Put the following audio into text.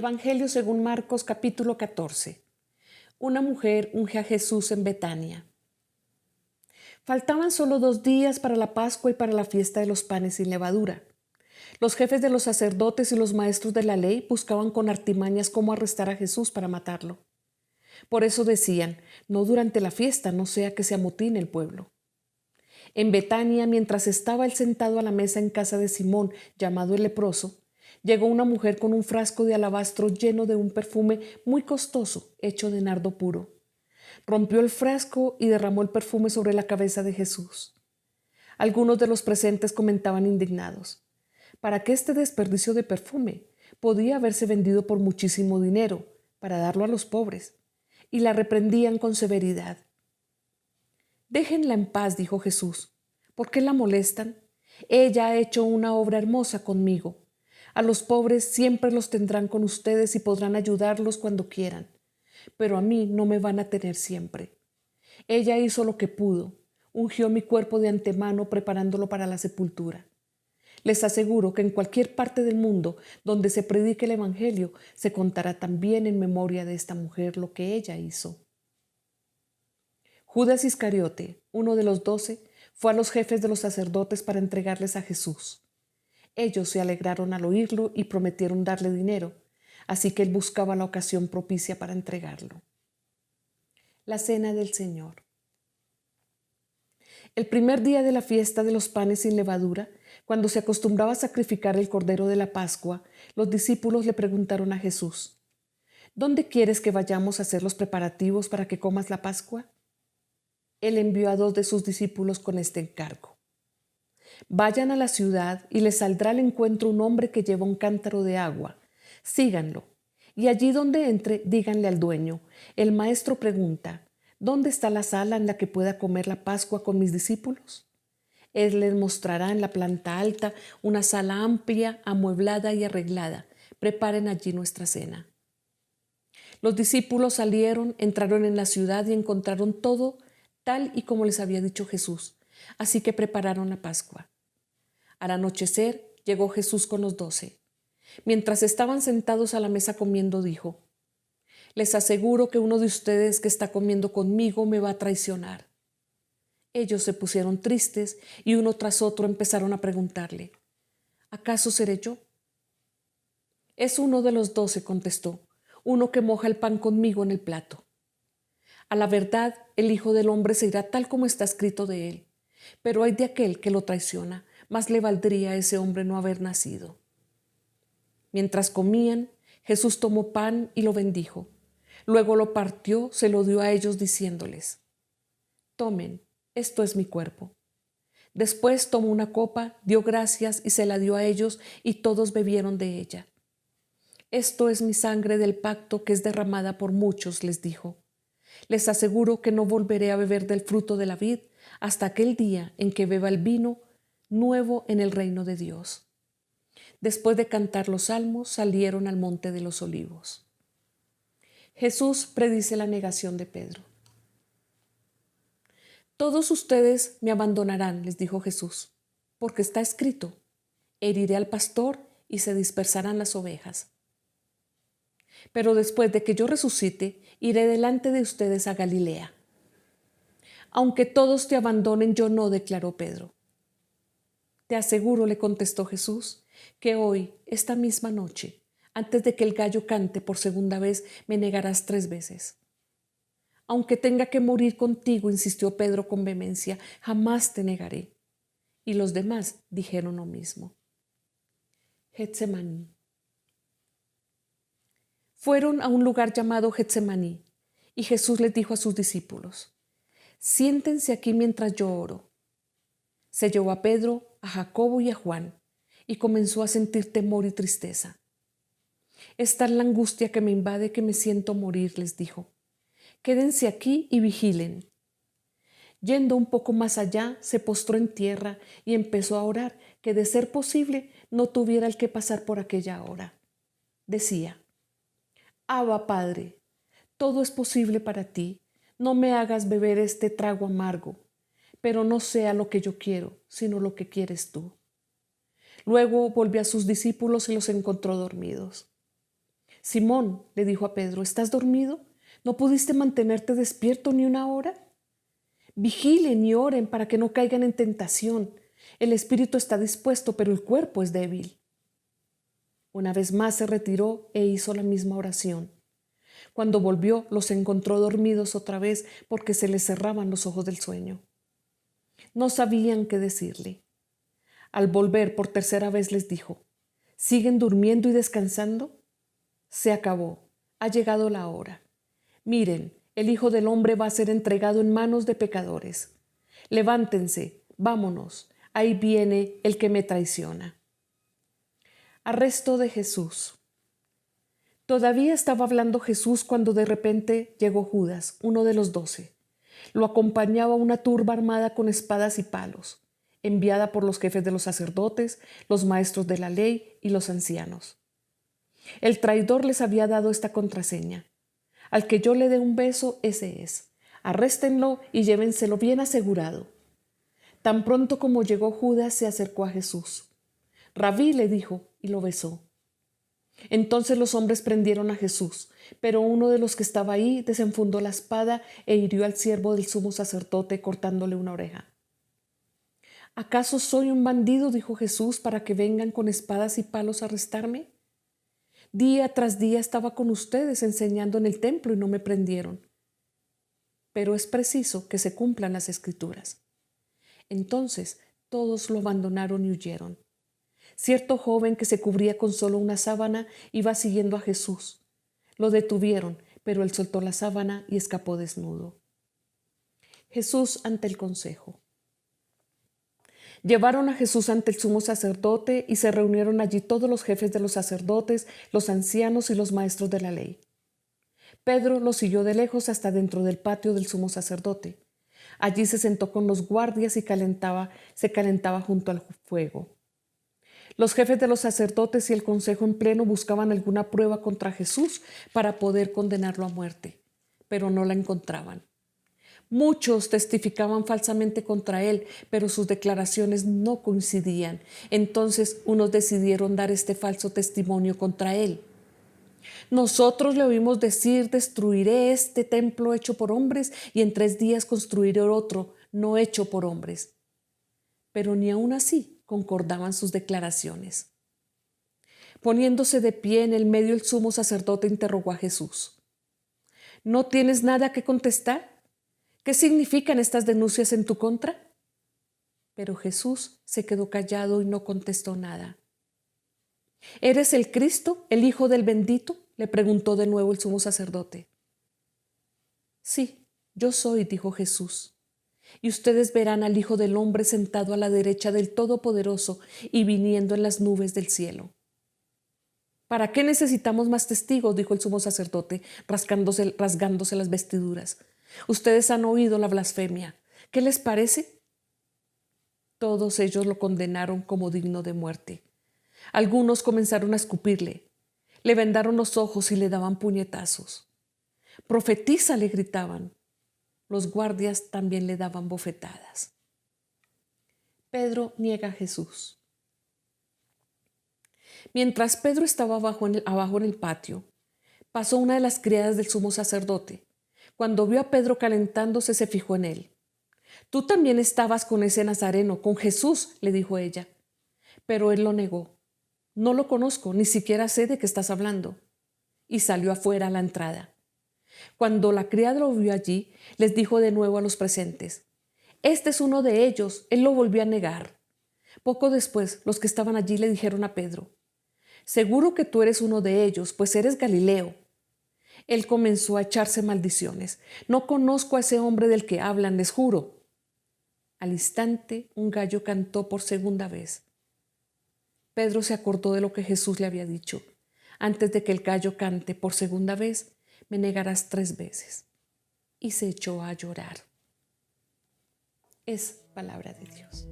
Evangelio según Marcos capítulo 14. Una mujer unge a Jesús en Betania. Faltaban solo 2 días para la Pascua y para la fiesta de los panes sin levadura. Los jefes de los sacerdotes y los maestros de la ley buscaban con artimañas cómo arrestar a Jesús para matarlo. Por eso decían, no durante la fiesta, no sea que se amotine el pueblo. En Betania, mientras estaba él sentado a la mesa en casa de Simón, llamado el leproso, llegó una mujer con un frasco de alabastro lleno de un perfume muy costoso, hecho de nardo puro. Rompió el frasco y derramó el perfume sobre la cabeza de Jesús. Algunos de los presentes comentaban indignados: ¿para qué este desperdicio de perfume? Podía haberse vendido por muchísimo dinero, para darlo a los pobres. Y la reprendían con severidad. Déjenla en paz, dijo Jesús. ¿Por qué la molestan? Ella ha hecho una obra hermosa conmigo. A los pobres siempre los tendrán con ustedes y podrán ayudarlos cuando quieran, pero a mí no me van a tener siempre. Ella hizo lo que pudo, ungió mi cuerpo de antemano preparándolo para la sepultura. Les aseguro que en cualquier parte del mundo donde se predique el Evangelio, se contará también en memoria de esta mujer lo que ella hizo. Judas Iscariote, uno de los 12, fue a los jefes de los sacerdotes para entregarles a Jesús. Ellos se alegraron al oírlo y prometieron darle dinero, así que él buscaba la ocasión propicia para entregarlo. La cena del Señor. El primer día de la fiesta de los panes sin levadura, cuando se acostumbraba a sacrificar el cordero de la Pascua, los discípulos le preguntaron a Jesús: ¿dónde quieres que vayamos a hacer los preparativos para que comas la Pascua? Él envió a 2 de sus discípulos con este encargo: vayan a la ciudad y les saldrá al encuentro un hombre que lleva un cántaro de agua. Síganlo. Y allí donde entre, díganle al dueño: el maestro pregunta, ¿dónde está la sala en la que pueda comer la Pascua con mis discípulos? Él les mostrará en la planta alta una sala amplia, amueblada y arreglada. Preparen allí nuestra cena. Los discípulos salieron, entraron en la ciudad y encontraron todo tal y como les había dicho Jesús. Así que prepararon la Pascua. Al anochecer llegó Jesús con los 12. Mientras estaban sentados a la mesa comiendo, dijo: les aseguro que uno de ustedes que está comiendo conmigo me va a traicionar. Ellos se pusieron tristes y uno tras otro empezaron a preguntarle: ¿acaso seré yo? Es uno de los 12, contestó, uno que moja el pan conmigo en el plato. A la verdad, el Hijo del Hombre se irá tal como está escrito de él, pero ay de aquel que lo traiciona, más le valdría a ese hombre no haber nacido. Mientras comían, Jesús tomó pan y lo bendijo. Luego lo partió, se lo dio a ellos diciéndoles: tomen, esto es mi cuerpo. Después tomó una copa, dio gracias y se la dio a ellos y todos bebieron de ella. Esto es mi sangre del pacto que es derramada por muchos, les dijo. Les aseguro que no volveré a beber del fruto de la vid hasta aquel día en que beba el vino nuevo en el reino de Dios. Después de cantar los salmos, salieron al monte de los olivos. Jesús predice la negación de Pedro. Todos ustedes me abandonarán, les dijo Jesús, porque está escrito: heriré al pastor y se dispersarán las ovejas. Pero después de que yo resucite, iré delante de ustedes a Galilea. Aunque todos te abandonen, yo no, declaró Pedro. Te aseguro, le contestó Jesús, que hoy, esta misma noche, antes de que el gallo cante por segunda vez, me negarás 3 veces. Aunque tenga que morir contigo, insistió Pedro con vehemencia, jamás te negaré. Y los demás dijeron lo mismo. Getsemaní. Fueron a un lugar llamado Getsemaní, y Jesús les dijo a sus discípulos: siéntense aquí mientras yo oro. Se llevó a Pedro, a Jacobo y a Juan, y comenzó a sentir temor y tristeza. Es tal la angustia que me invade que me siento morir, les dijo. Quédense aquí y vigilen. Yendo un poco más allá, se postró en tierra y empezó a orar que, de ser posible, no tuviera el que pasar por aquella hora. Decía: Abba, Padre, todo es posible para ti. No me hagas beber este trago amargo, pero no sea lo que yo quiero, sino lo que quieres tú. Luego volvió a sus discípulos y los encontró dormidos. Simón, le dijo a Pedro, ¿estás dormido? ¿No pudiste mantenerte despierto ni una hora? Vigilen y oren para que no caigan en tentación. El espíritu está dispuesto, pero el cuerpo es débil. Una vez más se retiró e hizo la misma oración. Cuando volvió, los encontró dormidos otra vez porque se les cerraban los ojos del sueño. No sabían qué decirle. Al volver por tercera vez les dijo, ¿siguen durmiendo y descansando? Se acabó. Ha llegado la hora. Miren, el Hijo del Hombre va a ser entregado en manos de pecadores. Levántense, vámonos. Ahí viene el que me traiciona. Arresto de Jesús. Todavía estaba hablando Jesús cuando de repente llegó Judas, uno de los 12. Lo acompañaba una turba armada con espadas y palos, enviada por los jefes de los sacerdotes, los maestros de la ley y los ancianos. El traidor les había dado esta contraseña: al que yo le dé un beso, ese es. Arréstenlo y llévenselo bien asegurado. Tan pronto como llegó Judas, se acercó a Jesús. Rabí, le dijo, y lo besó. Entonces los hombres prendieron a Jesús, pero uno de los que estaba ahí desenfundó la espada e hirió al siervo del sumo sacerdote cortándole una oreja. ¿Acaso soy un bandido, dijo Jesús, para que vengan con espadas y palos a arrestarme? Día tras día estaba con ustedes enseñando en el templo y no me prendieron. Pero es preciso que se cumplan las Escrituras. Entonces todos lo abandonaron y huyeron. Cierto joven que se cubría con solo una sábana iba siguiendo a Jesús. Lo detuvieron, pero él soltó la sábana y escapó desnudo. Jesús ante el consejo. Llevaron a Jesús ante el sumo sacerdote y se reunieron allí todos los jefes de los sacerdotes, los ancianos y los maestros de la ley. Pedro lo siguió de lejos hasta dentro del patio del sumo sacerdote. Allí se sentó con los guardias y se calentaba junto al fuego. Los jefes de los sacerdotes y el consejo en pleno buscaban alguna prueba contra Jesús para poder condenarlo a muerte, pero no la encontraban. Muchos testificaban falsamente contra él, pero sus declaraciones no coincidían. Entonces unos decidieron dar este falso testimonio contra él. Nosotros le oímos decir: destruiré este templo hecho por hombres y en 3 días construiré otro no hecho por hombres. Pero ni aun así concordaban sus declaraciones. Poniéndose de pie en el medio, el sumo sacerdote interrogó a Jesús. ¿No tienes nada que contestar? ¿Qué significan estas denuncias en tu contra? Pero Jesús se quedó callado y no contestó nada. ¿Eres el Cristo, el Hijo del Bendito?, le preguntó de nuevo el sumo sacerdote. Sí, yo soy, dijo Jesús. Y ustedes verán al Hijo del Hombre sentado a la derecha del Todopoderoso y viniendo en las nubes del cielo. ¿Para qué necesitamos más testigos?, dijo el sumo sacerdote, rasgándose las vestiduras. Ustedes han oído la blasfemia. ¿Qué les parece? Todos ellos lo condenaron como digno de muerte. Algunos comenzaron a escupirle, le vendaron los ojos y le daban puñetazos. Profetiza, le gritaban. Los guardias también le daban bofetadas. Pedro niega a Jesús. Mientras Pedro estaba abajo en el patio, pasó una de las criadas del sumo sacerdote. Cuando vio a Pedro calentándose, se fijó en él. Tú también estabas con ese nazareno, con Jesús, le dijo ella. Pero él lo negó. No lo conozco, ni siquiera sé de qué estás hablando. Y salió afuera a la entrada. Cuando la criada lo vio allí, les dijo de nuevo a los presentes: este es uno de ellos. Él lo volvió a negar. Poco después, los que estaban allí le dijeron a Pedro: seguro que tú eres uno de ellos, pues eres Galileo. Él comenzó a echarse maldiciones. No conozco a ese hombre del que hablan, les juro. Al instante, un gallo cantó por segunda vez. Pedro se acordó de lo que Jesús le había dicho: antes de que el gallo cante por segunda vez, me negarás 3 veces. Y se echó a llorar. Es palabra de Dios.